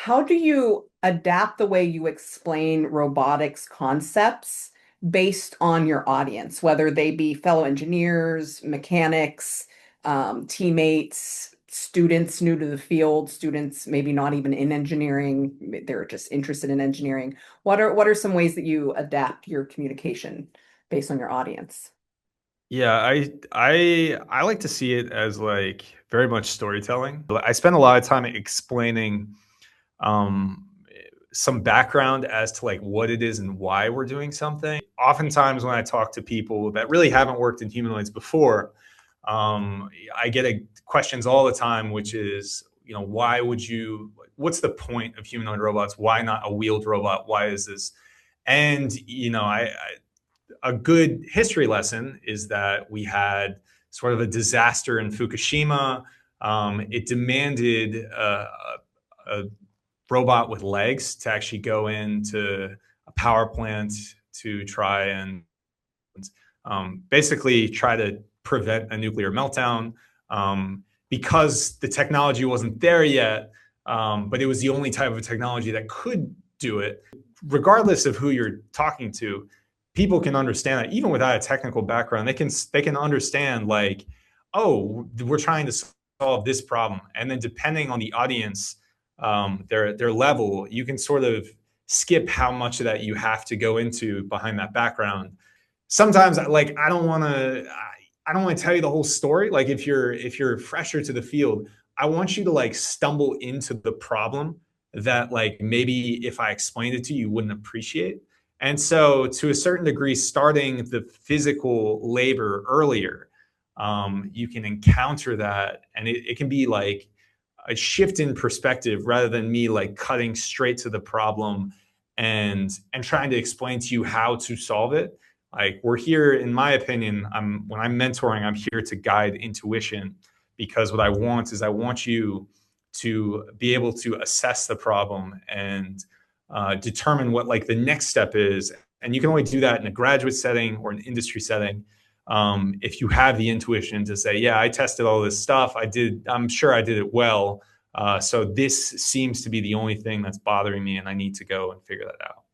how do you adapt the way you explain robotics concepts based on your audience, whether they be fellow engineers, mechanics, teammates, students new to the field, students maybe not even in engineering, they're just interested in engineering. What are some ways that you adapt your communication based on your audience? Yeah, I like to see it as like very much storytelling. I spend a lot of time explaining um some background as to like what it is and why we're doing something. Oftentimes when I talk to people that really haven't worked in humanoids before, I get questions all the time, which is, why would you, what's the point of humanoid robots? Why not a wheeled robot? Why is this? And, a good history lesson is that we had sort of a disaster in Fukushima. It demanded a robot with legs to actually go into a power plant to try and basically try to prevent a nuclear meltdown, because the technology wasn't there yet, but it was the only type of technology that could do it. Regardless of who you're talking to, people can understand that even without a technical background, they can understand like, oh, we're trying to solve this problem, and then depending on the audience, their level, you can sort of skip how much of that you have to go into behind that background. Sometimes like I don't want to tell you the whole story. Like if you're fresher to the field, I want you to like stumble into the problem that like maybe if I explained it to you, you wouldn't appreciate. And so to a certain degree, starting the physical labor earlier, you can encounter that, and it can be like a shift in perspective rather than me like cutting straight to the problem and trying to explain to you how to solve it. Like we're here, in my opinion, when I'm mentoring, I'm here to guide intuition, because what I want is I want you to be able to assess the problem and determine what like the next step is. And you can only do that in a graduate setting or an industry setting. If you have the intuition to say, yeah, I tested all this stuff, I'm sure I did it well. So this seems to be the only thing that's bothering me, and I need to go and figure that out.